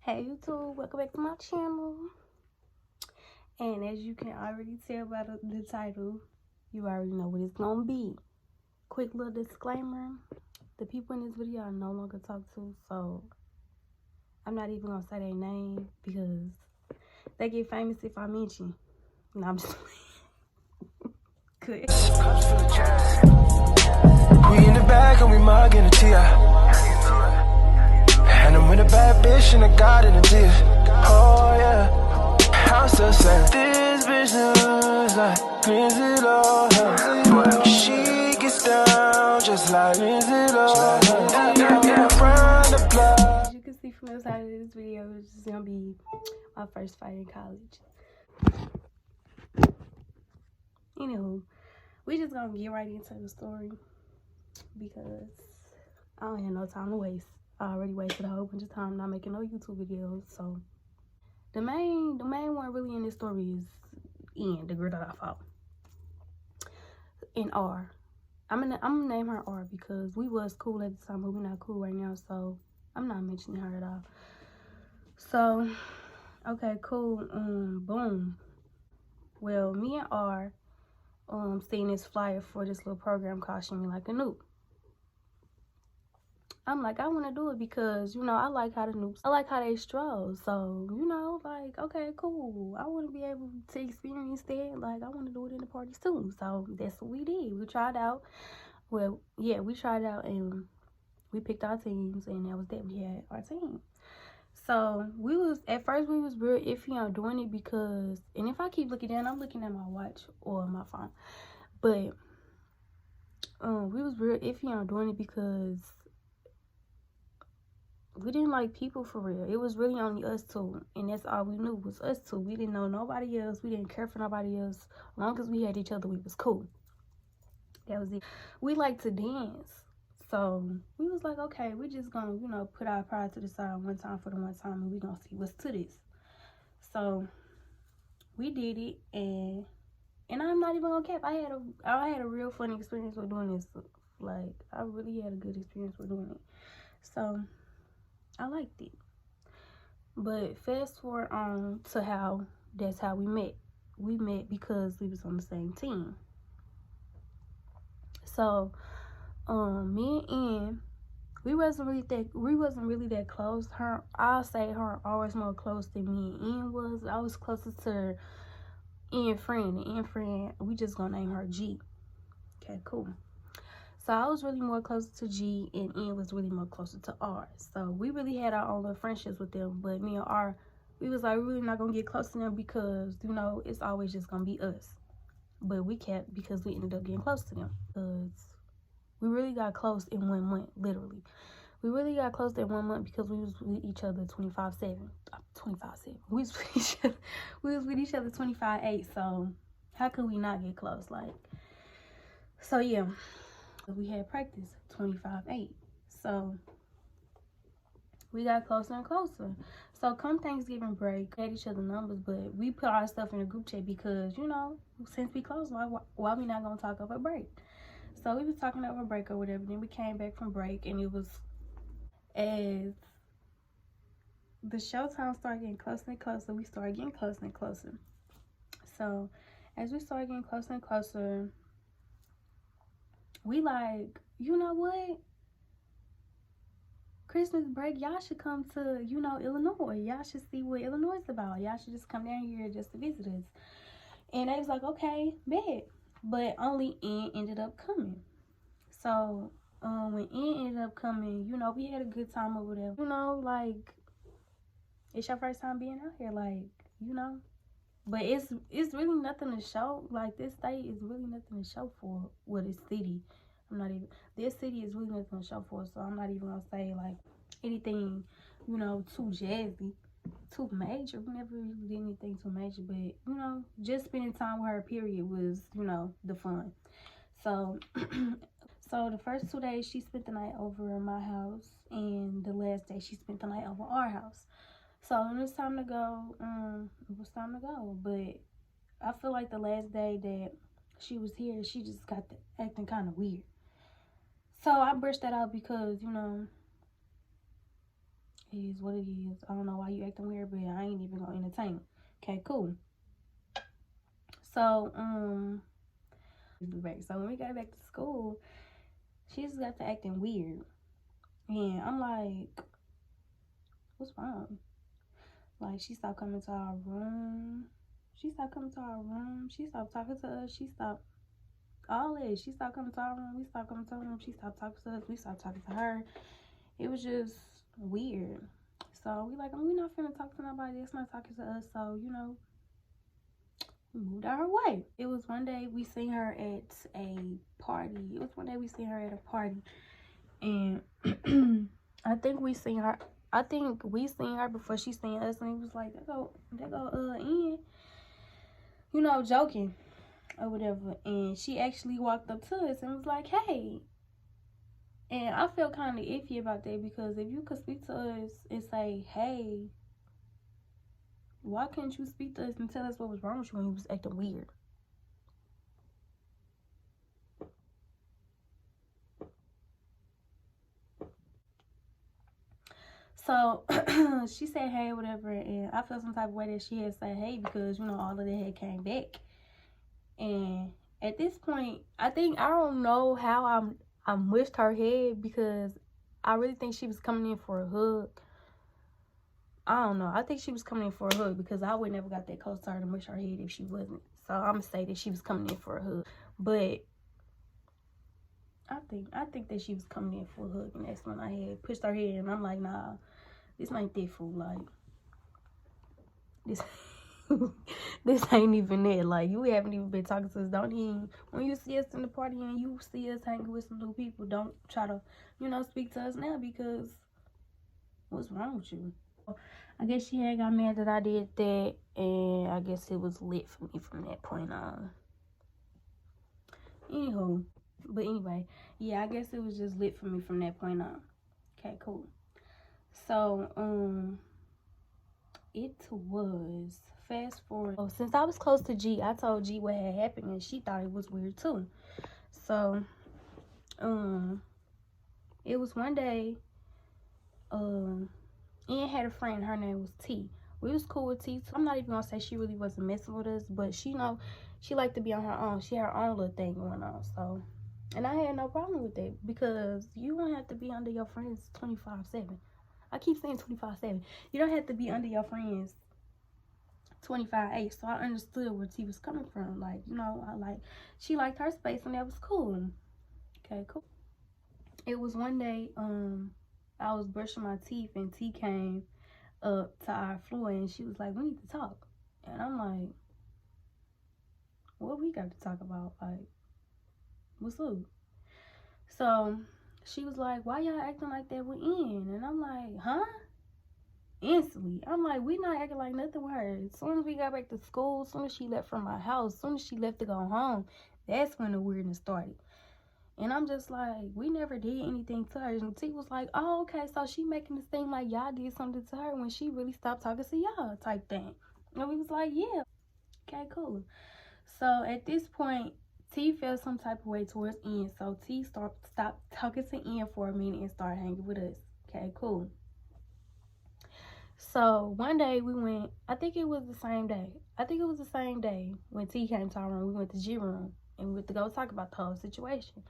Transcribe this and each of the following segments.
Hey YouTube, welcome back to my channel. And as you can already tell by the title, you already know what it's gonna be. Quick little disclaimer, the people in this video I no longer talk to, so I'm not even gonna say their name because they get famous if I mention. No, I'm just good. We in the bag and we mugging a T.I. And I'm with a bad bitch and I got it in tears. Oh yeah, I'm so sad. This bitch knows like Lindsay Lohan. She gets down just like Lindsay Lohan. From the block. As you can see from the side of this video, this is gonna be my first fight in college. Anywho, we just gonna get right into the story because I don't have no time to waste. I already wasted a whole bunch of time not making no YouTube videos. So the main one really in this story is Ian, the girl that I fought. And R. I'm gonna name her R because we was cool at the time, but we're not cool right now, so I'm not mentioning her at all. So okay, cool. Boom. Well, me and R seen this flyer for this little program called Shimmy Like a Noob. I'm like, I want to do it because, you know, I like how they stroll. So, you know, like, okay, cool. I want to be able to experience that. Like, I want to do it in the parties too. So that's what we did. We tried out. Well, yeah, we tried out and we picked our teams, and that was that. We had our team. So at first we was real iffy on doing it because, and if I keep looking down, I'm looking at my watch or my phone. But we was real iffy on doing it because we didn't like people for real. It was really only us two, and that's all we knew was us two. We didn't know nobody else. We didn't care for nobody else. As long as we had each other, we was cool. That was it. We like to dance, so we was like, okay, we just gonna, you know, put our pride to the side one time for the one time, and we gonna see what's to this. So we did it, and I'm not even gonna cap. I had a real fun experience with doing this. Like, I really had a good experience with doing it. So I liked it. But fast forward on to that's how we met. We met because we was on the same team. So me and Ann, we wasn't really that close. I'll say her always more close than me and Ann was. I was closest to her Ann friend. We just gonna name her G. Okay, cool. So I was really more closer to G, and N was really more closer to R. So we really had our own little friendships with them. But me and R, we was like, really not gonna get close to them because, you know, it's always just gonna be us. But we kept, because we ended up getting close to them. Because we really got close in 1 month, literally. We really got close in 1 month because we was with each other 24/7. 24/7. We was with each other 25/8. So how could we not get close? Like, so yeah. We had practice 25/8. So we got closer and closer. So come Thanksgiving break, we had each other numbers, but we put our stuff in a group chat because, you know, since we close, why we not gonna talk over break? So we was talking over break or whatever. Then we came back from break, and it was as the showtime started getting closer and closer, we started getting closer and closer. So as we started getting closer and closer, we like, you know what? Christmas break, y'all should come to, you know, Illinois. Y'all should see what Illinois is about. Y'all should just come down here just to visit us. And they was like, okay, bet. But only N ended up coming. So when N ended up coming, you know, we had a good time over there. You know, like, it's your first time being out here, like, you know. But it's really nothing to show. Like, this state is really nothing to show for. Well, this city. This city is really nothing to show for. So I'm not even gonna say like anything, you know, too jazzy, too major. We never really did anything too major, but, you know, just spending time with her, period, was, you know, the fun. So so the first 2 days she spent the night over at my house, and the last day she spent the night over our house. So when it was time to go, it was time to go. But I feel like the last day that she was here, she just got to acting kind of weird. So I brushed that out because, you know, It is what it is. I don't know why you acting weird, but I ain't even gonna entertain it. Okay, cool. So, so when we got back to school, she just got to acting weird. And I'm like, what's wrong? Like, she stopped coming to our room. She stopped coming to our room. She stopped talking to us. She stopped all that. She stopped coming to our room. We stopped coming to her room. She stopped talking to us. We stopped talking to her. It was just weird. So we like, we not finna talk to nobody that's not talking to us. So, you know, we moved out her way. It was one day we seen her at a party. And I think we seen her. I think we seen her before she seen us, and it was like, they go, in, you know, joking or whatever. And she actually walked up to us and was like, hey. And I felt kind of iffy about that, because if you could speak to us and say, hey, why couldn't you speak to us and tell us what was wrong with you when he was acting weird? So she said hey, whatever, and I felt some type of way that she had said hey, because, you know, all of that had came back. And at this point, I don't know how I mushed her head, because I really think she was coming in for a hug. I don't know. I think she was coming in for a hug, because I would never got that close to her to mush her head if she wasn't. So I'm gonna say that she was coming in for a hug. But I think that she was coming in for a hug, and that's when I had pushed her head, and I'm like, nah, this ain't that fool. Like, this this ain't even it. Like, you haven't even been talking to us. Don't even, when you see us in the party and you see us hanging with some new people, don't try to, you know, speak to us now, because what's wrong with you? I guess she had got mad that I did that, and I guess it was lit for me from that point on. Anywho, but anyway, yeah, I guess it was just lit for me from that point on. Okay, cool. So, it was, fast forward. Oh, since I was close to G, I told G what had happened, and she thought it was weird too. So, it was one day, Ian had a friend, her name was T. We was cool with T too. I'm not even gonna say she really wasn't messing with us, but she liked to be on her own. She had her own little thing going on. So, and I had no problem with that, because you don't have to be under your friends 24/7. I keep saying 24/7. You don't have to be under your friends 25/8. So I understood where T was coming from. Like, you know, she liked her space, and that was cool. Okay, cool. It was one day, I was brushing my teeth, and T came up to our floor, and she was like, we need to talk. And I'm like, what we got to talk about? Like, what's up? So she was like, why y'all acting like that with Ian? And I'm like, huh? Instantly, I'm like, we not acting like nothing with her. As soon as we got back to school, as soon as she left from my house, as soon as she left to go home, that's when the weirdness started. And I'm just like, we never did anything to her. And T was like, oh, okay, so she making this thing like y'all did something to her when she really stopped talking to y'all type thing. And we was like, yeah, okay, cool. So at this point, T felt some type of way towards Ian. So T stopped talking to Ian for a minute and started hanging with us. Okay, cool. So one day we went, I think it was the same day when T came to our room. We went to G room, and we went to go talk about the whole situation.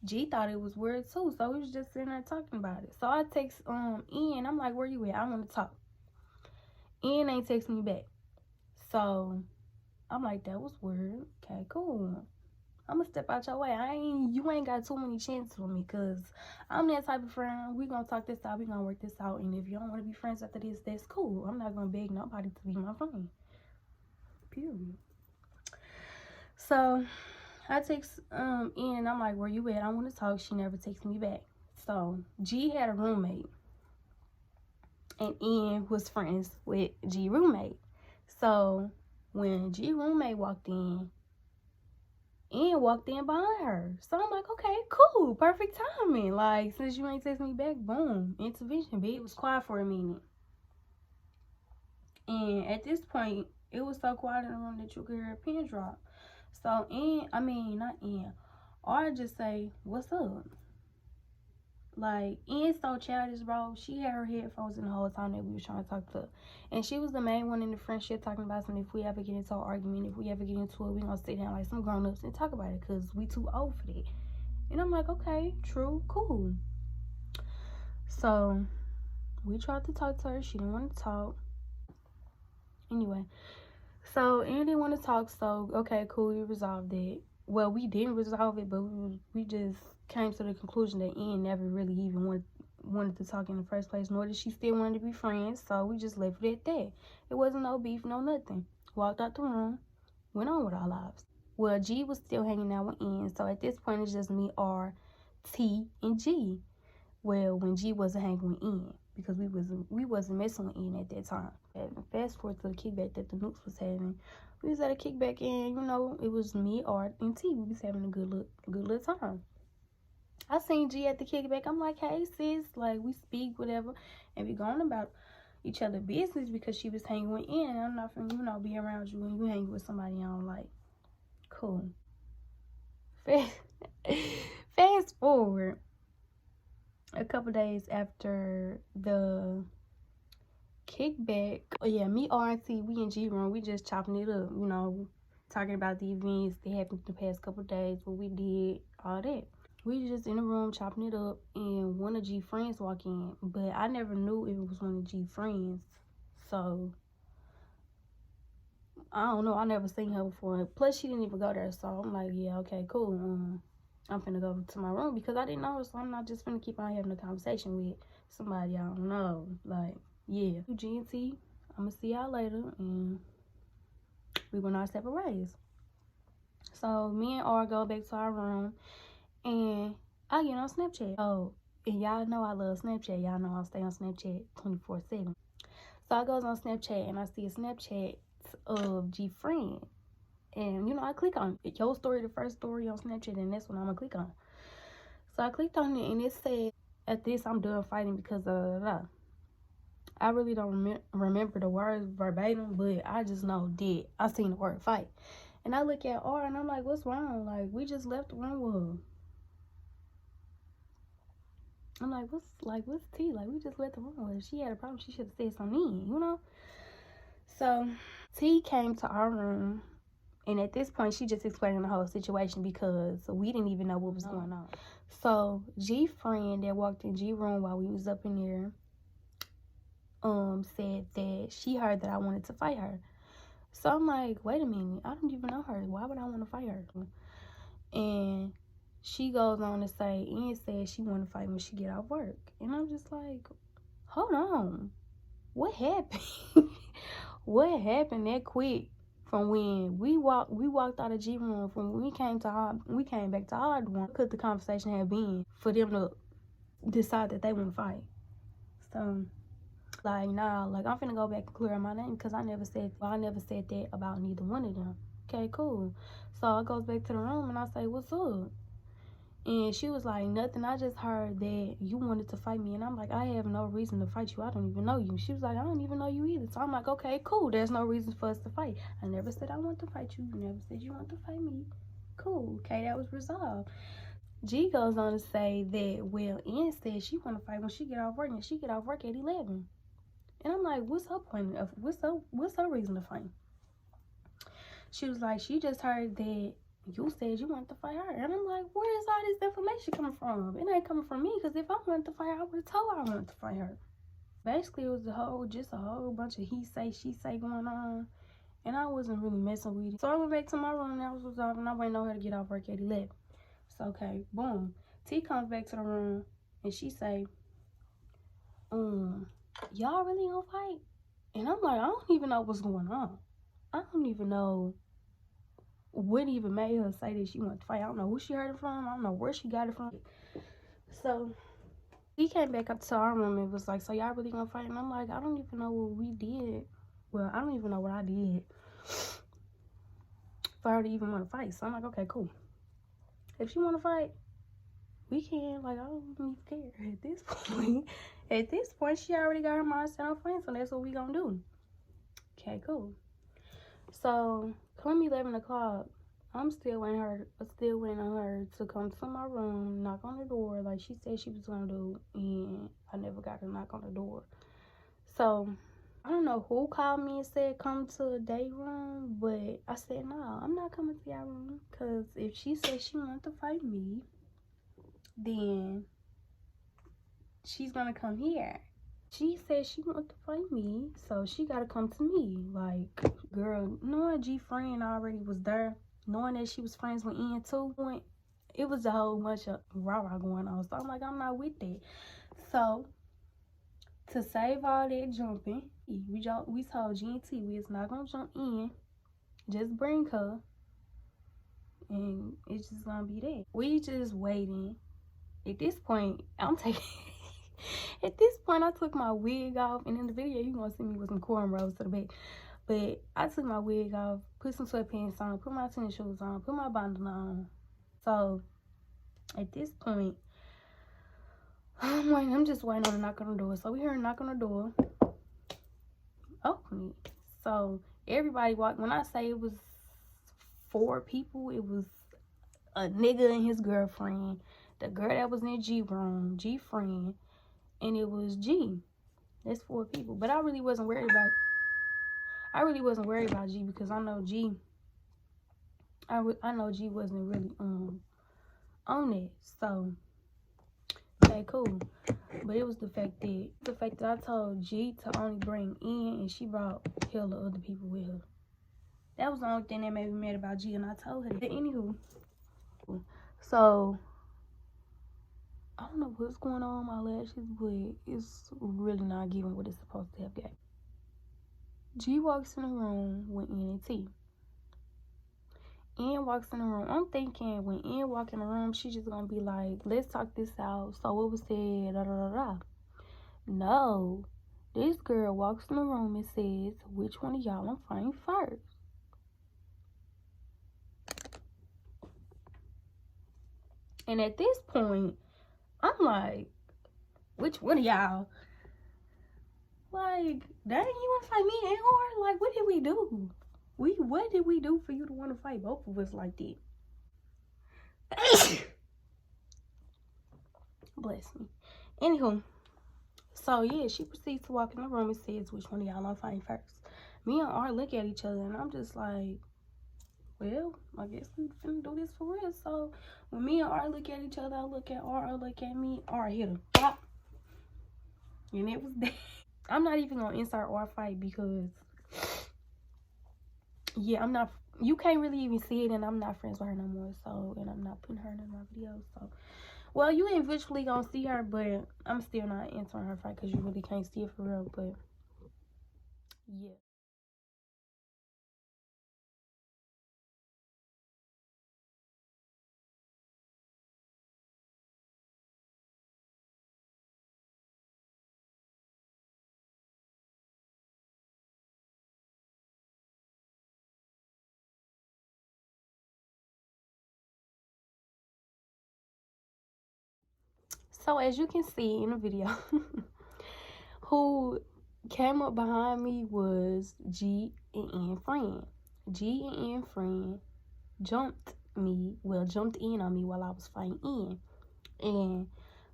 G thought it was weird too, so we was just sitting there talking about it. So I text Ian, I'm like, where you at? I want to talk. Ian ain't texting me back. So I'm like, that was weird. Okay, cool. I'm gonna step out your way. You ain't got too many chances with me, because I'm that type of friend. We gonna talk this out. We gonna work this out. And if you don't want to be friends after this, that's cool. I'm not gonna beg nobody to be my friend. Period. So I text Ian. I'm like, where you at? I want to talk. She never texts me back. So G had a roommate, and Ian was friends with G roommate. So when G roommate walked in, Ian walked in behind her. So I'm like, okay, cool, perfect timing. Like, since you ain't text me back, boom, intervention, bitch. It was quiet for a minute. And at this point, it was so quiet in the room that you could hear a pin drop. So not Ian, R just say, what's up? Like, and so childish, bro. She had her headphones in the whole time that we was trying to talk to her. And she was the main one in the friendship talking about something. If we ever get into an argument, if we ever get into it, we gonna sit down like some grown-ups and talk about it, because we too old for that. And I'm like, okay, true, cool. So we tried to talk to her. She didn't want to talk. Anyway, so Ann didn't want to talk. So okay, cool. We resolved it. Well, we didn't resolve it, but we just came to the conclusion that Ann never really even wanted to talk in the first place, nor did she still want to be friends. So we just left it at that. It wasn't no beef, no nothing. Walked out the room, went on with our lives. Well, G was still hanging out with N, so at this point it's just me, R, T, and G. Well, when G wasn't hanging with N, because we wasn't messing with N at that time. And fast forward to the kickback that the Nooks was having. We was at a kickback, and you know, it was me, R, and T. We was having a good little time. I seen G at the kickback. I'm like, hey sis, like we speak, whatever, and we going about each other business because she was hanging with N. I'm not finna, you know, be around you when you hanging with somebody I don't like. Cool. Fast forward a couple days after the kickback. Oh yeah, me, R&T, we in G room, we just chopping it up, you know, talking about the events that happened the past couple days, what we did, all that. We just in the room chopping it up, and one of G friends walk in, but I never knew it was one of G friends, so I don't know. I never seen her before. Plus, she didn't even go there, so I'm like, yeah, okay, cool. I'm finna go to my room because I didn't know her, so I'm not just finna keep on having a conversation with somebody I don't know. Like, yeah, G and T, I'm gonna see y'all later, and we went our separate ways. So me and R go back to our room, and I get on Snapchat. Oh, and y'all know I love Snapchat. Y'all know I stay on Snapchat 24/7. So I goes on Snapchat, and I see a Snapchat of G friend. And, you know, I click on it. Your story, the first story on Snapchat, and that's what I'm going to click on. So I clicked on it, and it said, at this, I'm done fighting because I really don't remember the words verbatim, but I just know that I seen the word fight. And I look at R, and I'm like, what's wrong? Like, we just left the room with her. I'm like, what's T? Like, we just left the room with her. If she had a problem, she should have said something, you know? So T came to our room. And at this point, she just explaining the whole situation because we didn't even know what was going on. So G friend that walked in G room while we was up in there, said that she heard that I wanted to fight her. So I'm like, wait a minute, I don't even know her. Why would I want to fight her? And she goes on to say, and says she want to fight when she get off work. And I'm just like, hold on, what happened? What happened that quick? From when we walked out of G room, from when we came back to our one, could the conversation have been for them to decide that they want to fight? So, like, nah, like I'm finna go back and clear my name because I never said that about neither one of them. Okay, cool. So I goes back to the room and I say, what's up? And she was like, nothing. I just heard that you wanted to fight me. And I'm like, I have no reason to fight you. I don't even know you. She was like, I don't even know you either. So I'm like, okay, cool. There's no reason for us to fight. I never said I want to fight you. You never said you want to fight me. Cool. Okay, that was resolved. G goes on to say that, well, N said she want to fight when she get off work. And she get off work at 11. And I'm like, what's her point? What's her reason to fight? She was like, she just heard that you said you wanted to fight her. And I'm like, where is all this information coming from? It ain't coming from me, because if I wanted to fight her, I would have told her I wanted to fight her. Basically, it was just a whole bunch of he say, she say going on. And I wasn't really messing with it. So I went back to my room and I was resolved, and I waiting on her to get off work at 11. So, okay, boom. T comes back to the room and she say, y'all really gonna fight? And I'm like, I don't even know what's going on. I don't even know what even made her say that she wanted to fight. I don't know who she heard it from. I don't know where she got it from. So he came back up to our room and was like, so y'all really gonna fight? And I'm like, I don't even know what we did. Well, I don't even know what I did for her to even want to fight. So I'm like, okay, cool. If she want to fight, we can. Like, I don't even care at this point. At this point, she already got her mind set on fighting, so that's what we gonna do. Okay, cool. So come 11 o'clock, I'm still waiting on her to come to my room, knock on the door like she said she was gonna do, and I never got to knock on the door. So I don't know who called me and said come to a day room, but I said no, I'm not coming to your room, because if she said she wanted to fight me, then she's gonna come here. She said she wanted to fight me, so she gotta come to me. Like, girl, knowing G friend already was there, knowing that she was friends with Ian too, it was a whole bunch of rah-rah going on. So I'm like, I'm not with that. So to save all that jumping, we told G and T we is not gonna jump in. Just bring her, and it's just gonna be that. We just waiting. At this point, I'm taking. At this point, I took my wig off, and in the video, you gonna see me with some cornrows to the back. But I took my wig off, put some sweatpants on, put my tennis shoes on, put my bundle on. So at this point, I'm just waiting on a knock on the door. So we heard a knock on the door. Open it. So everybody walked. When I say it was 4 people, it was a nigga and his girlfriend, the girl that was in G room, G friend, and it was G. That's 4 people. But I really wasn't worried about G, because I know G wasn't really on it. So okay, cool. But it was the fact that I told G to only bring in, and she brought hella other people with her. That was the only thing that made me mad about G, and I told her that. Anywho, so I don't know what's going on with my lashes, but it's really not giving what it's supposed to have got. G walks in the room with N and T. N walks in the room. I'm thinking when N walk in the room, she's just gonna be like, let's talk this out. So what was said, da da da da. No. This girl walks in the room and says, which one of y'all I'm fighting first? And at this point, I'm like, which one of y'all? Like, dang, you wanna fight me and her? Like, what did we do? What did we do for you to want to fight both of us like that? Bless me. Anywho, so yeah, she proceeds to walk in the room and says, which one of y'all I'm fighting first? Me and R look at each other, and I'm just like, well, I guess we finna do this for real. So when me and R look at each other, I look at R look at me, R hit him. Pop. And it was that. I'm not even gonna insert R fight, because yeah, I'm not, you can't really even see it, and I'm not friends with her no more. So, and I'm not putting her in my videos. So, well, you ain't visually gonna see her, but I'm still not answering her fight, because you really can't see it for real. But yeah. So as you can see in the video, who came up behind me was G and N friend. G and N friend jumped in on me while I was fighting N. And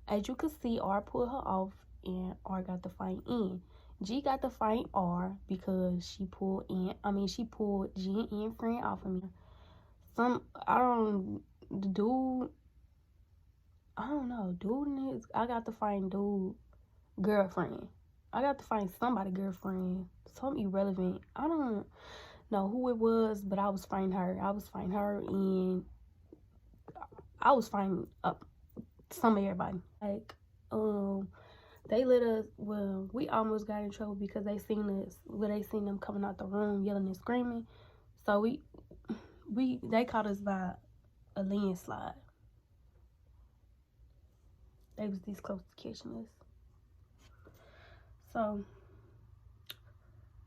as you can see, R pulled her off, and R got the fight in. G got the fight R because she pulled G and N friend off of me. I got to find dude girlfriend. I got to find somebody girlfriend. Some irrelevant. I don't know who it was, but I was fighting her. And I was fighting up some of everybody. Like, they let us, well, we almost got in trouble because they seen them coming out the room yelling and screaming. So they caught us by a landslide. They was this close to catching us. So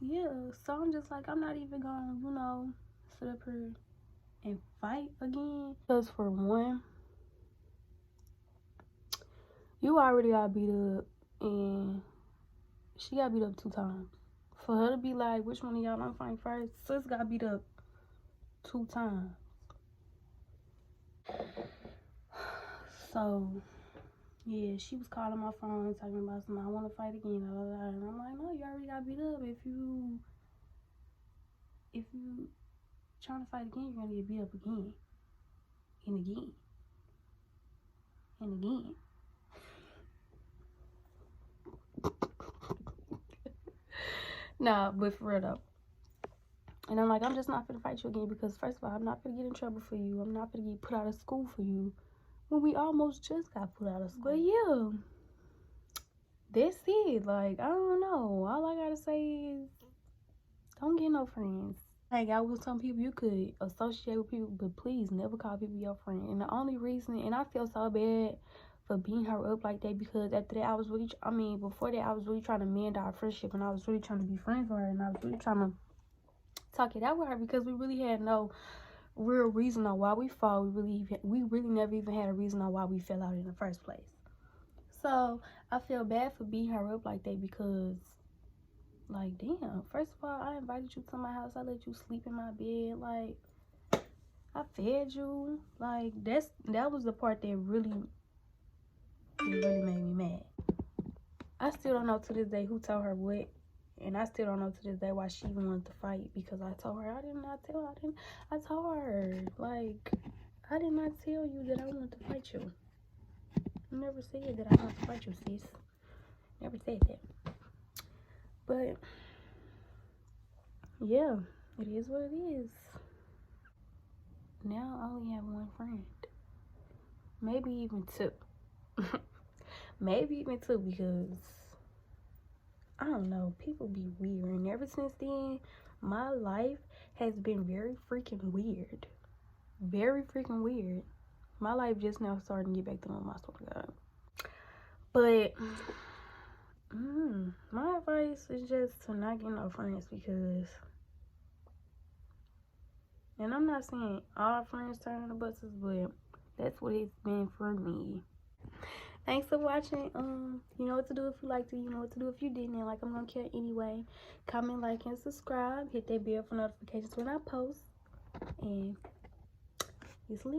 yeah, so I'm just like, I'm not even gonna, sit up here and fight again. Because for one, you already got beat up, and she got beat up 2 times. For her to be like, which one of y'all I'm fighting first? Sis got beat up 2 times. So yeah, she was calling my phone talking about something. I want to fight again, blah, blah, blah. And I'm like, no, you already got beat up. If you trying to fight again, you're gonna get beat up again and again and again. Nah, but for real though. And I'm like, I'm just not gonna fight you again because first of all, I'm not gonna get in trouble for you. I'm not gonna get put out of school for you when we almost just got put out of school. But yeah, that's it. Like, I don't know. All I gotta say is don't get no friends. Like, I was telling people, you could associate with people, but please never call people your friend. And the only reason, and I feel so bad for beating her up like that, because after that, before that, I was really trying to mend our friendship, and I was really trying to be friends with her, and I was really trying to talk it out with her, because we really had no real reason on why we fought. We really never even had a reason on why we fell out in the first place. So I feel bad for beating her up like that, because like, damn, first of all, I invited you to my house, I let you sleep in my bed, like, I fed you. Like, that was the part that really made me mad. I still don't know to this day who told her what, and I still don't know to this day why she even wanted to fight, because I told her I told her, like, I did not tell you that I wanted to fight you. I never said that I wanted to fight you, sis. Never said that. But yeah, it is what it is. Now I only have one friend. Maybe even two. Maybe even two, because I don't know, people be weird. And ever since then, my life has been very freaking weird. Very freaking weird. My life just now starting to get back to normal, I swear to God. But my advice is just to not get no friends, because, and I'm not saying all friends turn into buses, but that's what it's been for me. Thanks for watching. You know what to do if you liked it. You know what to do if you didn't. And like, I'm gonna care anyway. Comment, like, and subscribe. Hit that bell for notifications when I post. And it's lit.